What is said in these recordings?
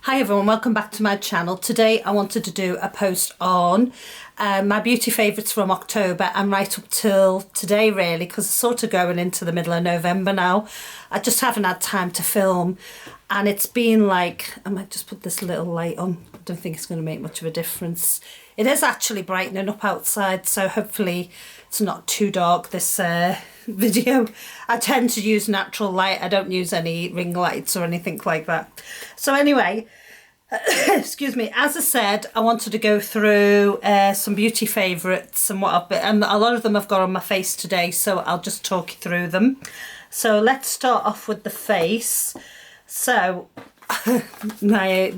Hi everyone, welcome back to my channel. Today I wanted to do a post on my beauty favourites from October and right up till today really, because it's sort of going into the middle of November now. I just haven't had time to film and it's been like, I might just put this little light on. I don't think it's going to make much of a difference. It is actually brightening up outside, so hopefully it's not too dark this video. I tend to use natural light. I don't use any ring lights or anything like that. So anyway, excuse me, as I said, I wanted to go through some beauty favourites and what I've been, and a lot of them I've got on my face today, so I'll just talk you through them. So let's start off with the face. So my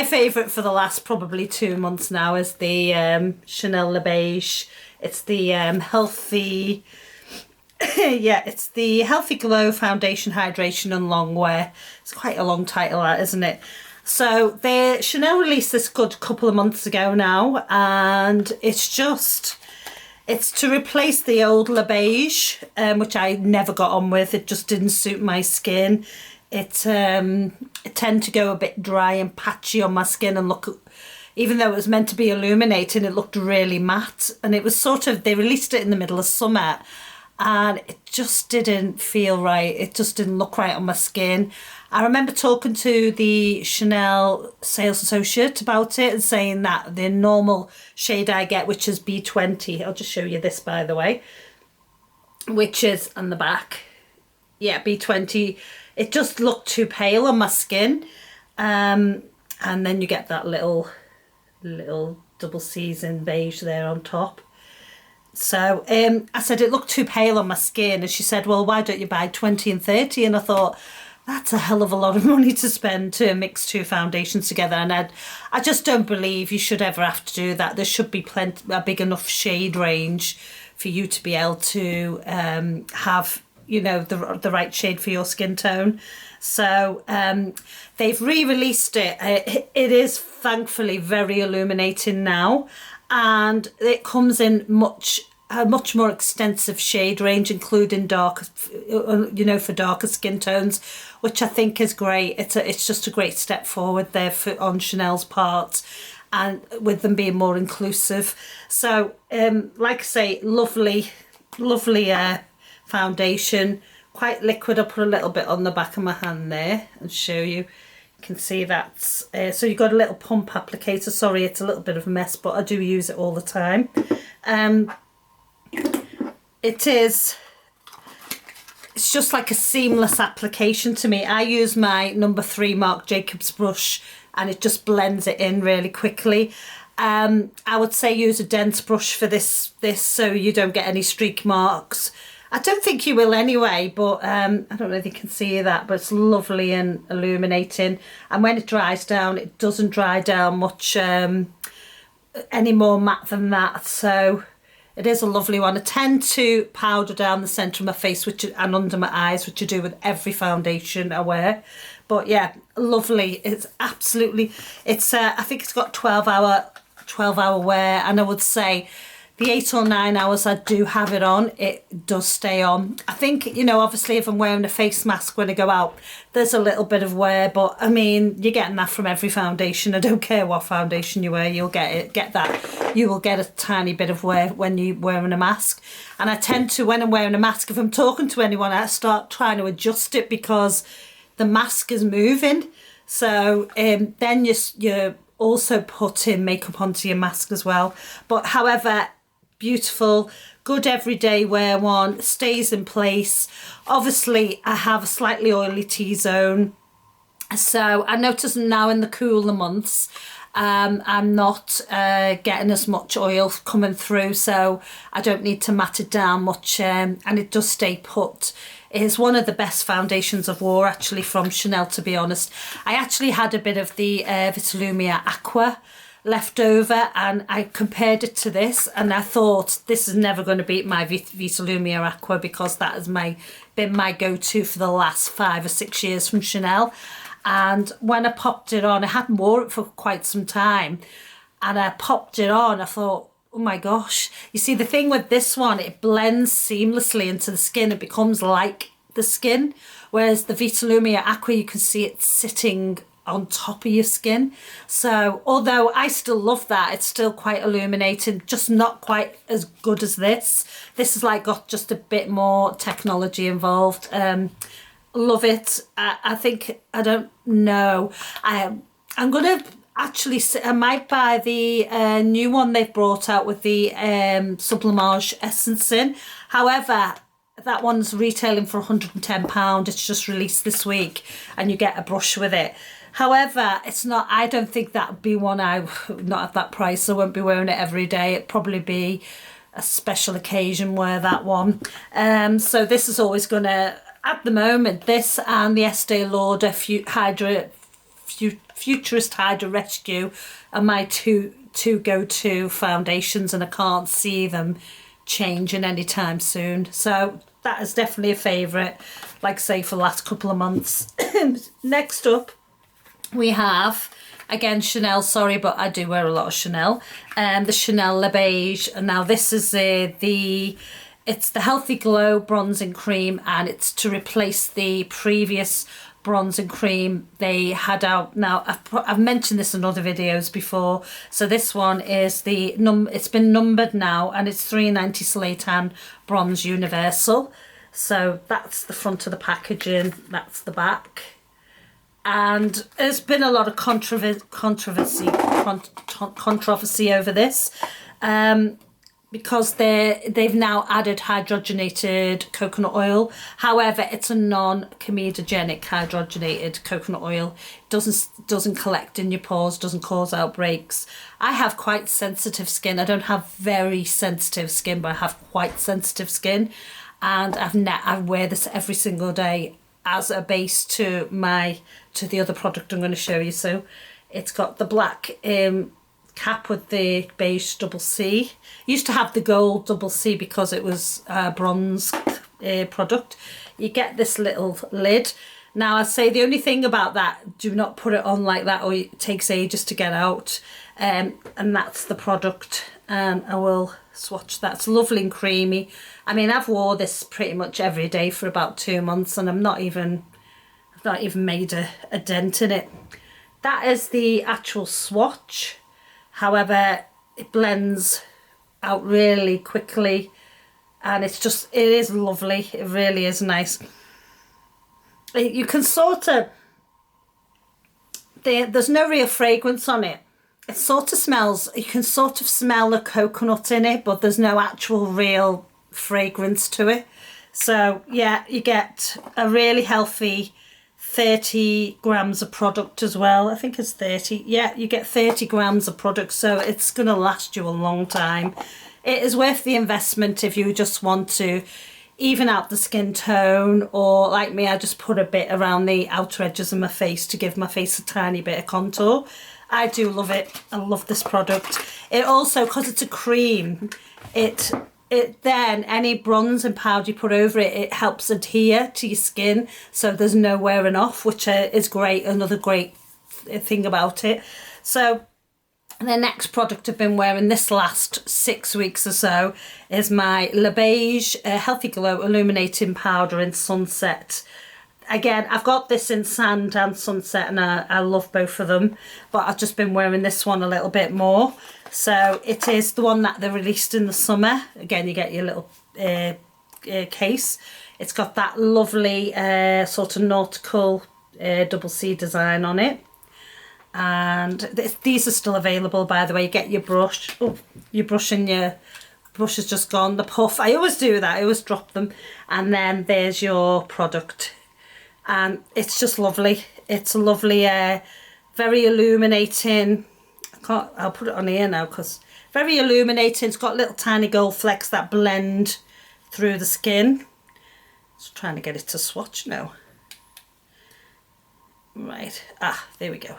favourite for the last probably 2 months now is the Chanel Le Beige. It's the healthy, yeah, it's the Healthy Glow Foundation, Hydration and Longwear. It's quite a long title, that, isn't it? So Chanel released this good couple of months ago now, and it's to replace the old Le Beige, which I never got on with. It just didn't suit my skin. It tended to go a bit dry and patchy on my skin and look, even though it was meant to be illuminating, it looked really matte. And it was sort of, they released it in the middle of summer and it just didn't feel right. It just didn't look right on my skin. I remember talking to the Chanel sales associate about it and saying that the normal shade I get, which is B20, I'll just show you this by the way, which is on the back. Yeah, B20. It just looked too pale on my skin. And then you get that little double C's in beige there on top. So I said it looked too pale on my skin, and she said, well, why don't you buy 20 and 30? And I thought, that's a hell of a lot of money to spend to mix two foundations together, and I just don't believe you should ever have to do that. There should be a big enough shade range for you to be able to have, you know, the right shade for your skin tone. So they've re-released it. It is thankfully very illuminating now, and it comes in a much more extensive shade range, including darker, you know, for darker skin tones, which I think is great. It's just a great step forward there on Chanel's part, and with them being more inclusive. So like I say, lovely foundation, quite liquid. I'll put a little bit on the back of my hand there and show you. You can see that. So you've got a little pump applicator. Sorry, it's a little bit of a mess, but I do use it all the time. It's just like a seamless application to me. I use my number 3 Marc Jacobs brush and it just blends it in really quickly. I would say use a dense brush for this so you don't get any streak marks. I don't think you will anyway, but I don't know if you can see that, but it's lovely and illuminating. And when it dries down, it doesn't dry down much any more matte than that. So it is a lovely one. I tend to powder down the centre of my face and under my eyes, which I do with every foundation I wear. But yeah, lovely. It's absolutely, it's I think it's got 12-hour wear, and I would say the 8 or 9 hours I do have it on, it does stay on. I think, you know, obviously if I'm wearing a face mask when I go out, there's a little bit of wear, but I mean, you're getting that from every foundation. I don't care what foundation you wear, you'll get that. You will get a tiny bit of wear when you're wearing a mask. And I tend to, when I'm wearing a mask, if I'm talking to anyone, I start trying to adjust it because the mask is moving. So then you're also putting makeup onto your mask as well. But however, beautiful, good everyday wear one, stays in place. Obviously I have a slightly oily T-zone, so I notice now in the cooler months I'm not getting as much oil coming through, so I don't need to matte it down much, and it does stay put. It is one of the best foundations I've wore actually from Chanel, to be honest. I actually had a bit of the Vitalumia Aqua left over and I compared it to this, and I thought this is never going to beat my Vitalumia Aqua, because that has been my go-to for the last 5 or 6 years from Chanel. And when I popped it on, I hadn't worn it for quite some time, and I popped it on, I thought, oh my gosh. You see, the thing with this one, it blends seamlessly into the skin. It becomes like the skin, whereas the Vitalumia Aqua, you can see it sitting on top of your skin. So although I still love that, it's still quite illuminating, just not quite as good as this. This is like got just a bit more technology involved. Love it. I think, I don't know, I'm gonna actually, I might buy the new one they've brought out with the Sublimage essence in. However, that one's retailing for £110. It's just released this week and you get a brush with it. However, it's not, I don't think that'd be one not at that price. I won't be wearing it every day. It'd probably be a special occasion wear that one. So this is always gonna, at the moment, this and the Estee Lauder Futurist Hydra Rescue are my two go-to foundations, and I can't see them changing anytime soon. So that is definitely a favourite, like I say, for the last couple of months. Next up we have, again, Chanel, sorry, but I do wear a lot of Chanel. The Chanel Le Beige, and now this is it's the Healthy Glow Bronzing Cream, and it's to replace the previous bronzing cream they had out. Now I've mentioned this in other videos before, so this one is it's been numbered now, and it's 390 Slaytan Bronze Universal. So that's the front of the packaging, that's the back. And there's been a lot of controversy over this, because they've now added hydrogenated coconut oil. However, it's a non-comedogenic hydrogenated coconut oil. It doesn't collect in your pores, doesn't cause outbreaks. I have quite sensitive skin. I don't have very sensitive skin, but I have quite sensitive skin, and I wear this every single day as a base to the other product I'm going to show you. So it's got the black cap with the beige double C. Used to have the gold double C because it was a bronze product. You get this little lid. Now I say the only thing about that, do not put it on like that or it takes ages to get out. And that's the product. I will swatch that. It's lovely and creamy. I mean, I've wore this pretty much every day for about 2 months, and I've not even made a dent in it. That is the actual swatch. However, it blends out really quickly, and it is lovely. It really is nice. You can sort of, there's no real fragrance on it. It sort of smells, you can sort of smell the coconut in it, but there's no actual real fragrance to it. So yeah, you get a really healthy 30 grams of product as well. I think it's 30. Yeah, you get 30 grams of product, so it's going to last you a long time. It is worth the investment if you just want to even out the skin tone, or like me, I just put a bit around the outer edges of my face to give my face a tiny bit of contour. I do love it. I love this product. It also, because it's a cream, it then any bronze and powder you put over it, it helps adhere to your skin, so there's no wearing off, which is great. Another great thing about it. So the next product I've been wearing this last 6 weeks or so is my Le Beige Healthy Glow Illuminating Powder in Sunset. Again, I've got this in Sand and Sunset, and I love both of them, but I've just been wearing this one a little bit more. So it is the one that they released in the summer. Again, you get your little case. It's got that lovely sort of nautical double C design on it. And these are still available, by the way. You get your brush. Oh, your brush and your brush has just gone. The puff. I always do that. I always drop them. And then there's your product. And it's just lovely. It's a lovely, very illuminating. I'll put it on here now because very illuminating. It's got little tiny gold flecks that blend through the skin. Just trying to get it to swatch now. Right. There we go.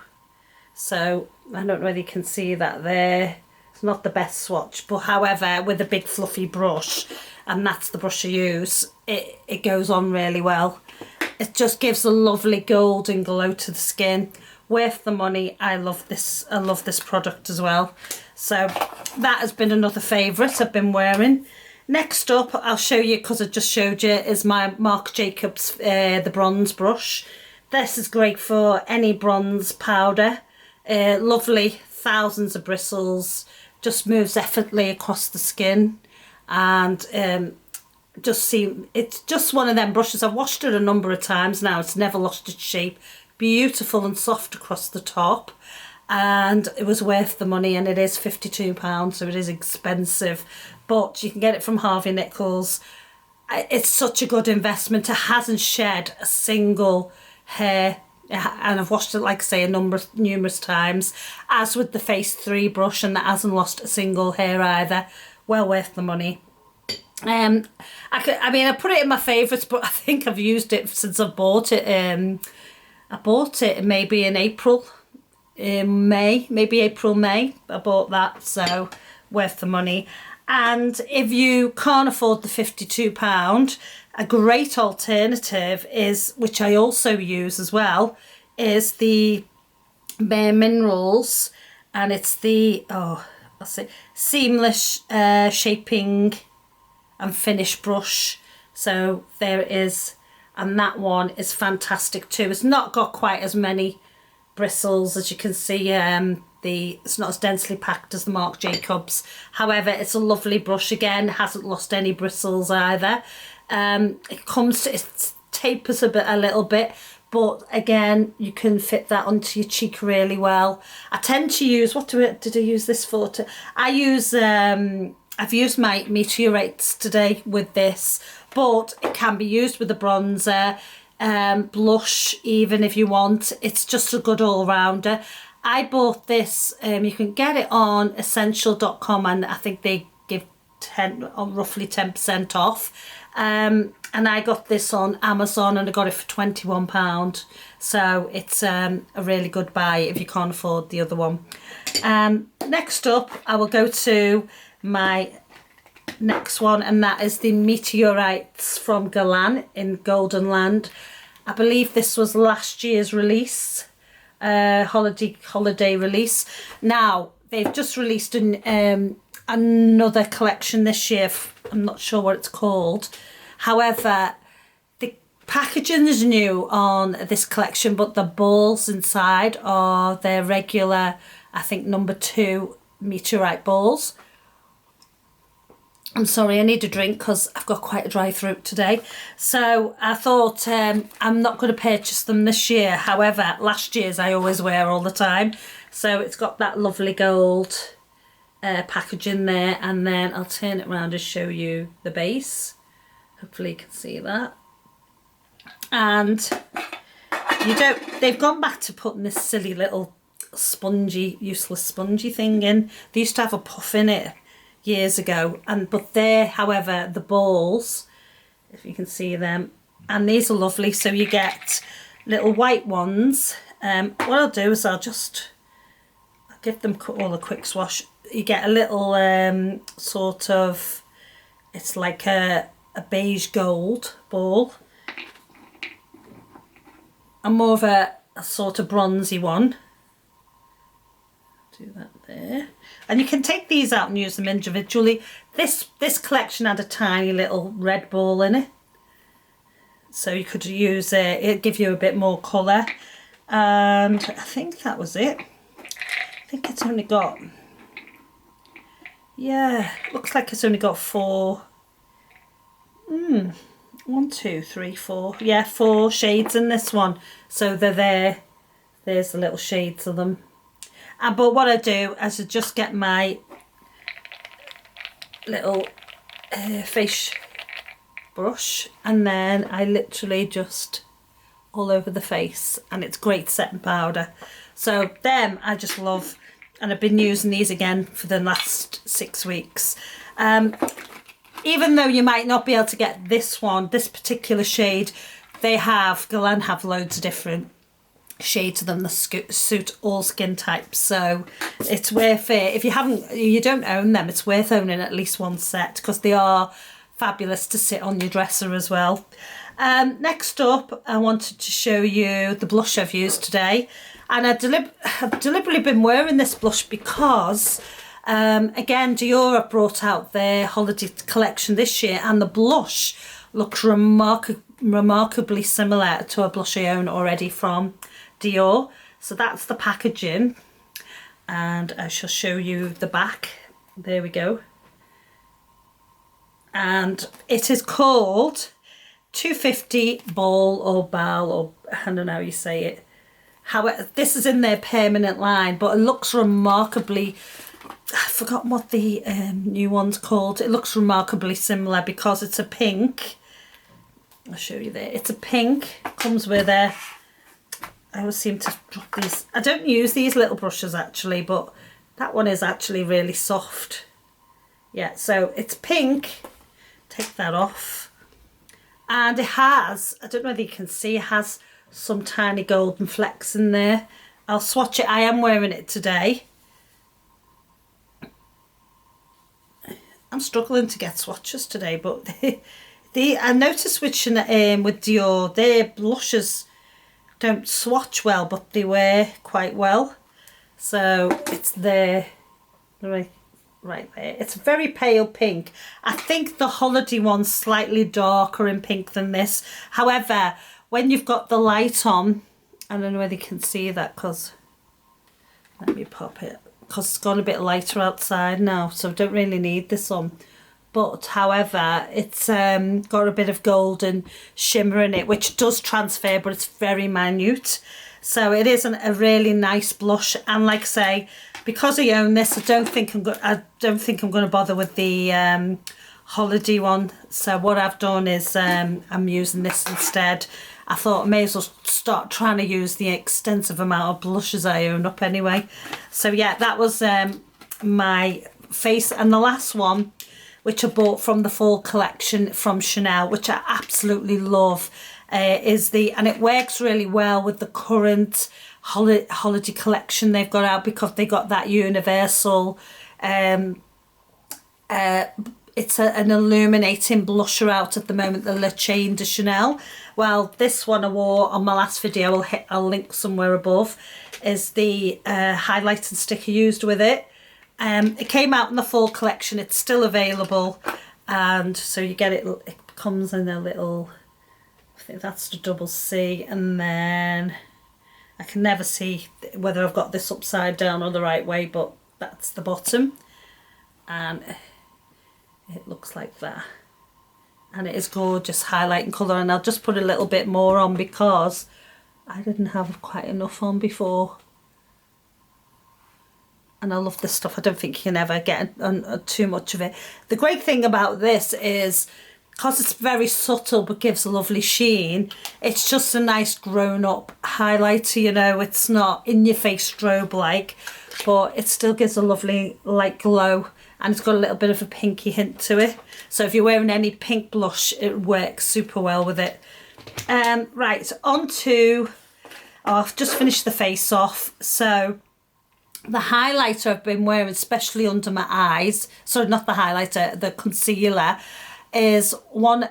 So I don't know whether you can see that there. It's not the best swatch, but however, with a big fluffy brush, and that's the brush I use, it goes on really well. It just gives a lovely golden glow to the skin. Worth the money. I love this product as well. So that has been another favourite I've been wearing. Next up, I'll show you, because I just showed you, is my Marc Jacobs the bronze brush. This is great for any bronze powder. Lovely, thousands of bristles, just moves effortlessly across the skin, and it's just one of them brushes. I've washed it a number of times now. It's never lost its shape. Beautiful and soft across the top, and it was worth the money, and it is £52, so it is expensive, but you can get it from Harvey Nichols. It's such a good investment. It hasn't shed a single hair, and I've washed it, like I say, numerous times, as with the Face 3 brush, and that hasn't lost a single hair either. Well worth the money. I put it in my favourites, but I think I've used it since I bought it. I bought it maybe in April, May, I bought that, so worth the money. And if you can't afford the £52, a great alternative is, which I also use as well, is the Bare Minerals, and it's the seamless shaping and finish brush. So there it is, and that one is fantastic too. It's not got quite as many bristles, as you can see. It's not as densely packed as the Marc Jacobs. However, it's a lovely brush again. Hasn't lost any bristles either. It tapers a little bit, but again, you can fit that onto your cheek really well. I tend to use, did I use this for? I've used my Meteorites today with this, but it can be used with a bronzer, blush even if you want. It's just a good all-rounder. I bought this, you can get it on essential.com, and I think they give roughly 10% off. And I got this on Amazon, and I got it for £21. So it's a really good buy if you can't afford the other one. Next up, I will go to my next one, and that is the Meteorites from Guerlain in Goldenland. I believe this was last year's release. Holiday release. Now they've just released another collection this year. I'm not sure what it's called. However, the packaging is new on this collection, but the balls inside are their regular, I think, number 2 meteorite balls. I'm sorry, I need a drink because I've got quite a dry throat today. So I thought I'm not going to purchase them this year. However, last year's I always wear all the time. So it's got that lovely gold packaging there. And then I'll turn it around and show you the base. Hopefully you can see that. And they've gone back to putting this silly little useless spongy thing in. They used to have a puff in it years ago, but they're, however, the balls, if you can see them, and these are lovely. So you get little white ones. What I'll do is I'll give them all a quick swash. You get a little sort of, it's like a beige gold ball, and more of a sort of bronzy one. Do that there. And you can take these out and use them individually. This collection had a tiny little red ball in it, so you could use it. It'd give you a bit more colour. And I think that was it. I think it's only got, yeah, looks like it's only got 4. 1, 2, 3, 4. Yeah, 4 shades in this one. So they're there. There's the little shades of them. But what I do is I just get my little face brush, and then I literally just all over the face, and it's great setting powder. So them I just love, and I've been using these again for the last 6 weeks. Even though you might not be able to get this particular shade, Guerlain have loads of different shades of them that suit all skin types, so it's worth it. If you don't own them, it's worth owning at least one set, because they are fabulous to sit on your dresser as well. Next up, I wanted to show you the blush I've used today, and I've deliberately been wearing this blush because again, Dior have brought out their holiday collection this year, and the blush looks remarkably similar to a blush I own already from Dior. So that's the packaging, and I shall show you the back. There we go. And it is called 250 Ball or Ball, or I don't know how you say it. However, this is in their permanent line, but it looks remarkably, I've forgotten what the new one's called. It looks remarkably similar because it's a pink. I'll show you there. It's a pink, comes with a, I always seem to drop these. I don't use these little brushes actually, but that one is actually really soft. Yeah, so it's pink. Take that off. And it has, I don't know whether you can see, it has some tiny golden flecks in there. I'll swatch it. I am wearing it today. I'm struggling to get swatches today, but I noticed with Dior, their blushes don't swatch well, but they wear quite well. So it's there, right there. It's a very pale pink. I think the holiday one's slightly darker in pink than this. However, when you've got the light on, I don't know whether you can see that, because let me pop it, because it's gone a bit lighter outside now, so I don't really need this on. But however, it's got a bit of golden shimmer in it, which does transfer, but it's very minute. So it isn't a really nice blush. And like I say, because I own this, I don't think I'm going to bother with the holiday one. So what I've done is I'm using this instead. I thought I may as well start trying to use the extensive amount of blushes I own up anyway. So yeah, that was my face. And the last one, which I bought from the fall collection from Chanel, which I absolutely love, is and it works really well with the current holiday collection they've got out, because they got that universal, it's an illuminating blusher out at the moment, the Le Chain de Chanel. Well, this one I wore on my last video, I'll link somewhere above, is the highlighting stick I used with it. It came out in the fall collection. It's still available, and so you get it. It comes in a little, I think that's the double C, and then I can never see whether I've got this upside down or the right way, but that's the bottom, and it looks like that. And it is gorgeous highlighting colour, and I'll just put a little bit more on because I didn't have quite enough on before. And I love this stuff. I don't think you can ever get too much of it. The great thing about this is, because it's very subtle but gives a lovely sheen, it's just a nice grown-up highlighter, you know. It's not in-your-face strobe-like, but it still gives a lovely light glow, and it's got a little bit of a pinky hint to it. So if you're wearing any pink blush, it works super well with it. Right, on to, I've just finished the face off. So the highlighter I've been wearing, especially under my eyes, sorry, not the highlighter, the concealer, is one,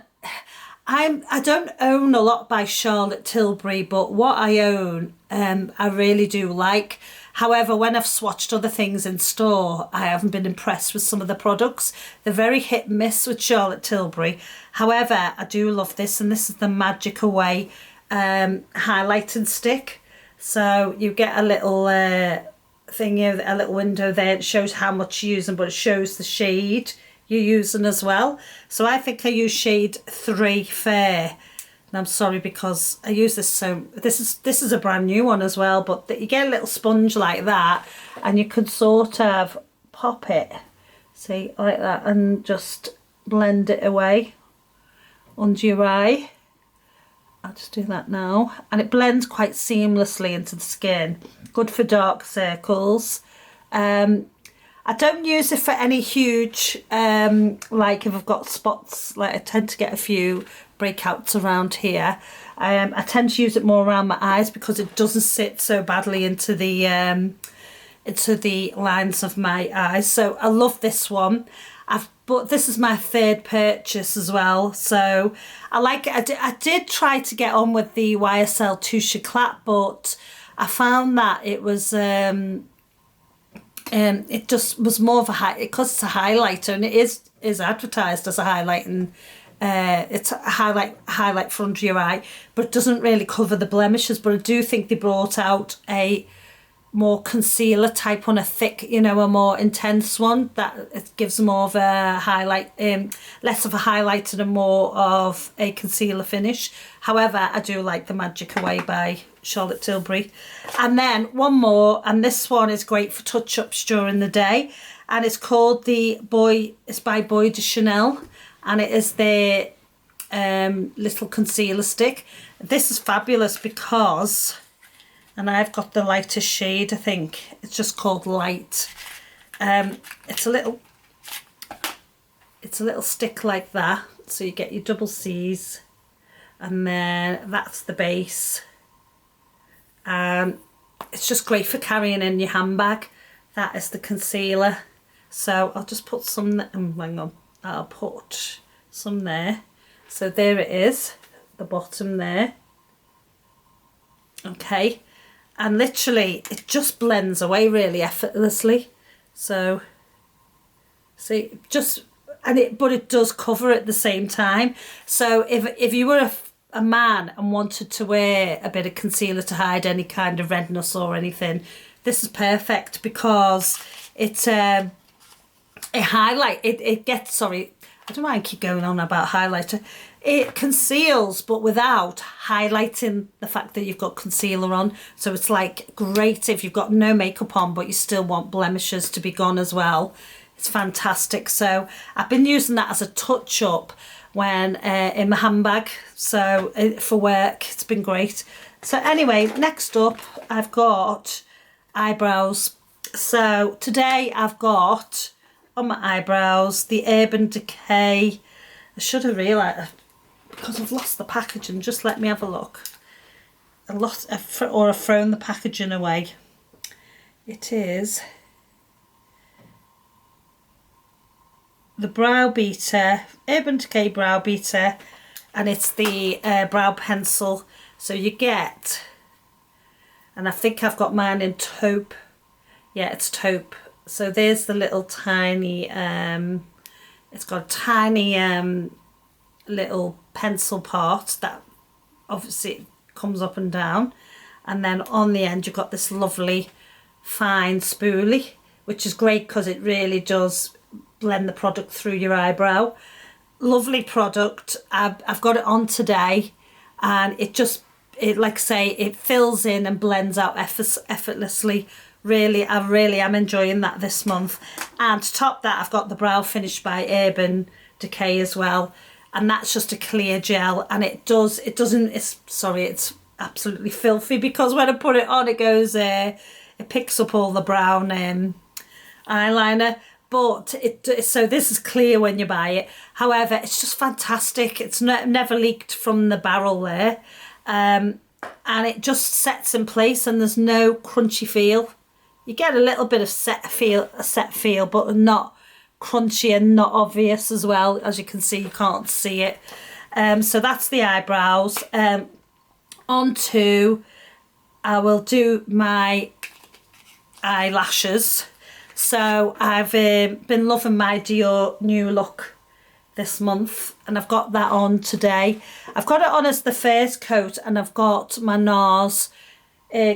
I don't own a lot by Charlotte Tilbury, but what I own, I really do like. However, when I've swatched other things in store, I haven't been impressed with some of the products. They're very hit and miss with Charlotte Tilbury. However, I do love this, and this is the Magic Away highlighting stick. So you get a little thing here, a little window there. It shows how much you're using, but it shows the shade you're using as well. So I think I use shade 3 Fair. And I'm sorry because I use this, so this is a brand new one as well, but you get a little sponge like that, and you can sort of pop it, see, like that, and just blend it away under your eye. I'll just do that now, and it blends quite seamlessly into the skin. Good for dark circles. I don't use it for any huge, like if I've got spots, like I tend to get a few breakouts around here. I tend to use it more around my eyes because it doesn't sit so badly into the lines of my eyes. So I love this one. But this is my third purchase as well, so I like it. I did try to get on with the YSL Touche Éclat, but I found that it was it just was more of a because it's a highlighter, and it is advertised as a highlighting it's a highlight for under your eye, but it doesn't really cover the blemishes. But I do think they brought out a more concealer type one, a thick, you know, a more intense one that it gives more of a highlight, less of a highlighter and more of a concealer finish. However, I do like the Magic Away by Charlotte Tilbury. And then one more, and this one is great for touch-ups during the day, and it's called it's by Boy de Chanel, and it is their little concealer stick. This is fabulous because, and I've got the lightest shade, I think. It's just called Light. It's a little stick like that. So you get your double C's, and then that's the base. It's just great for carrying in your handbag. That is the concealer. So I'll just put some, hang on, I'll put some there. So there it is, the bottom there. Okay. And literally it just blends away really effortlessly. So see, but it does cover at the same time. So if you were a man and wanted to wear a bit of concealer to hide any kind of redness or anything, this is perfect because it gets, sorry, I don't know why I keep going on about highlighter. It conceals, but without highlighting the fact that you've got concealer on. So it's like great if you've got no makeup on, but you still want blemishes to be gone as well. It's fantastic. So I've been using that as a touch-up when in my handbag. So for work, it's been great. So anyway, next up, I've got eyebrows. So today I've got on my eyebrows the Urban Decay. I should have realised, because I've lost the packaging, just let me have a look. I've thrown the packaging away. It is the Brow Beater, Urban Decay Brow Beater, and it's the brow pencil. So you get, and I think I've got mine in taupe. Yeah, it's taupe. So there's the little tiny, it's got a tiny little pencil part that obviously comes up and down, and then on the end you've got this lovely fine spoolie, which is great because it really does blend the product through your eyebrow. Lovely product. I've got it on today, and it like I say, it fills in and blends out effortlessly. Really, I really am enjoying that this month. And to top that, I've got the Brow Finish by Urban Decay as well, and that's just a clear gel, and it's absolutely filthy because when I put it on, it goes it picks up all the brown eyeliner, but so this is clear when you buy it. However, it's just fantastic. It's never leaked from the barrel there, and it just sets in place, and there's no crunchy feel. You get a little bit of set feel, but not crunchy and not obvious as well. As you can see, you can't see it. So that's the eyebrows. On to, I will do my eyelashes. So I've been loving my Dior New Look this month, and I've got that on today. I've got it on as the first coat, and I've got my NARS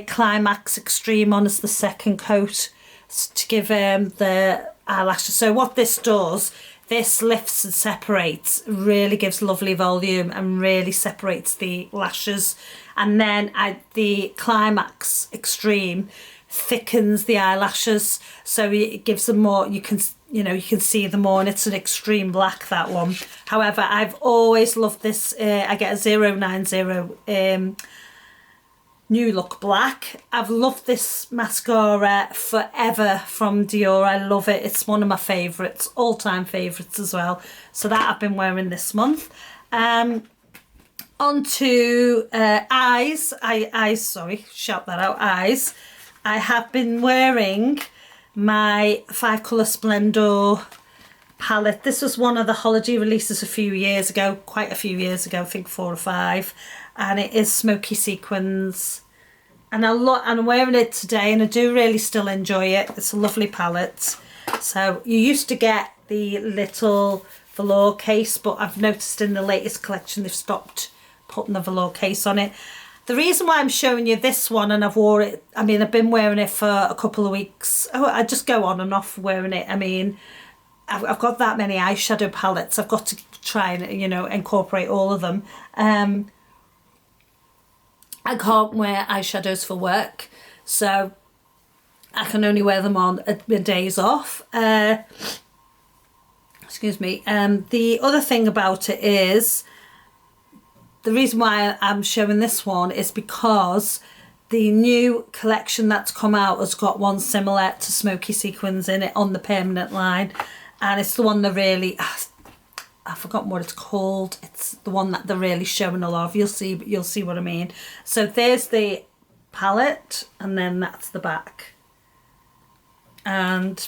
Climax Extreme on as the second coat to give the eyelashes. So what this does, this lifts and separates, really gives lovely volume and really separates the lashes. And then the Climax Extreme thickens the eyelashes, so it gives them more, you can see them more, and it's an extreme black, that one. However, I've always loved this. I get a 090 New Look Black. I've loved this mascara forever from Dior. I love it. It's one of my favourites, all-time favourites as well. So that I've been wearing this month. On to eyes. Eyes. I have been wearing my 5-colour Splendor palette. This was one of the holiday releases quite a few years ago, I think 4 or 5. And it is Smoky Sequins. And I'm wearing it today, and I do really still enjoy it. It's a lovely palette. So you used to get the little velour case, but I've noticed in the latest collection they've stopped putting the velour case on it. The reason why I'm showing you this one, and I've wore it, I mean, I've been wearing it for a couple of weeks. Oh, I just go on and off wearing it. I mean, I've got that many eyeshadow palettes. I've got to try and, you know, incorporate all of them. I can't wear eyeshadows for work, so I can only wear them on my days off. Excuse me. The other thing about it is, the reason why I'm showing this one is because the new collection that's come out has got one similar to Smoky Sequins in it on the permanent line, and it's the one that really, I've forgotten what it's called. It's the one that they're really showing a lot of. You'll see what I mean. So there's the palette, and then that's the back. And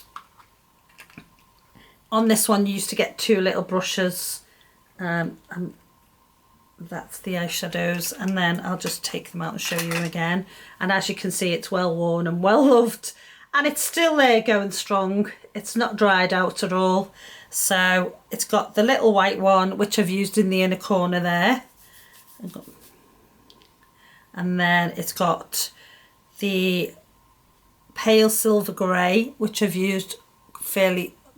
on this one you used to get 2 little brushes, and that's the eyeshadows, and then I'll just take them out and show you again. And as you can see, it's well worn and well loved, and it's still there going strong. It's not dried out at all. So it's got the little white one, which I've used in the inner corner there, and then it's got the pale silver grey, which I've used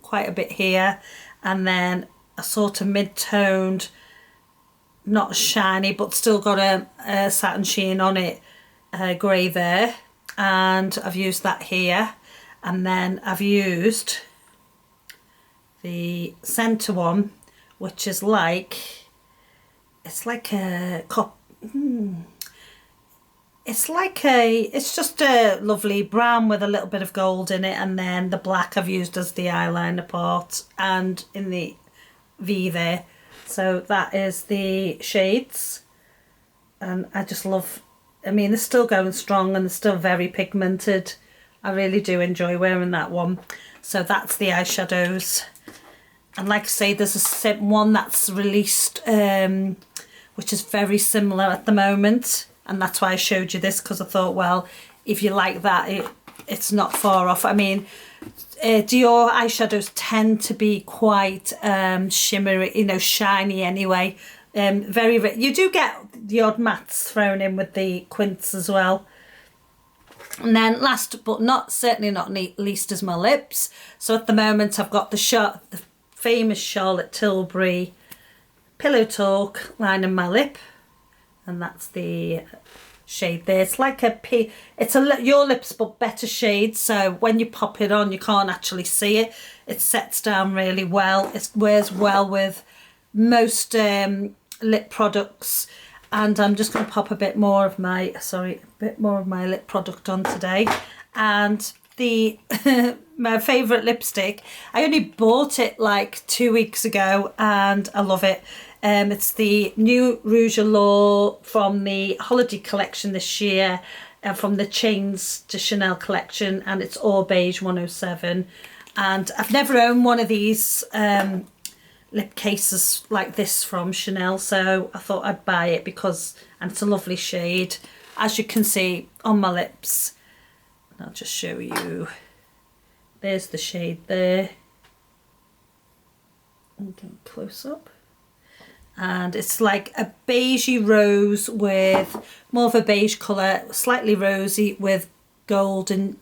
quite a bit here, and then a sort of mid-toned, not shiny but still got a satin sheen on it, grey there, and I've used that here. And then I've used the centre one, which is it's just a lovely brown with a little bit of gold in it, and then the black I've used as the eyeliner part and in the V there. So that is the shades, and I just love, I mean, they're still going strong and they're still very pigmented. I really do enjoy wearing that one. So that's the eyeshadows. And like I say, there's a one that's released, which is very similar at the moment, and that's why I showed you this, because I thought, well, if you like that, it's not far off. I mean, Dior eyeshadows tend to be quite shimmery, you know, shiny anyway. You do get the odd mattes thrown in with the quints as well. And then last but certainly not least is my lips. So at the moment I've got the famous Charlotte Tilbury Pillow Talk lining my lip, and that's the shade there. It's like your lips but better shade, so when you pop it on you can't actually see it. It sets down really well. It wears well with most lip products, and I'm just going to pop a bit more of my lip product on today. And the my favourite lipstick, I only bought it like 2 weeks ago and I love it. It's the new Rouge Allure from the holiday collection this year, from the Chains to Chanel collection, and it's all beige 107. And I've never owned one of these lip cases like this from Chanel, so I thought I'd buy it and it's a lovely shade, as you can see on my lips. And I'll just show you. There's the shade there. And go close up. And it's like a beigey rose with more of a beige colour, slightly rosy with gold and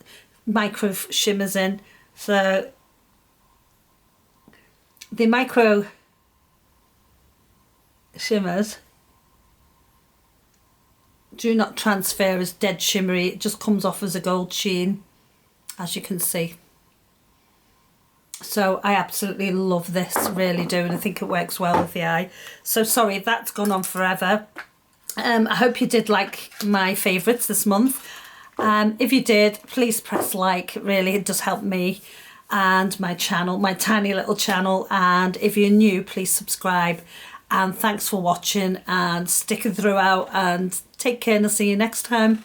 micro shimmers in. So the micro shimmers do not transfer as dead shimmery. It just comes off as a gold sheen, as you can see. So I absolutely love this, really do, and I think it works well with the eye. So sorry, that's gone on forever. I hope you did like my favourites this month. If you did, please press like. Really, it does help me and my channel, my tiny little channel. And if you're new, please subscribe. And thanks for watching and sticking throughout, and take care, and I'll see you next time.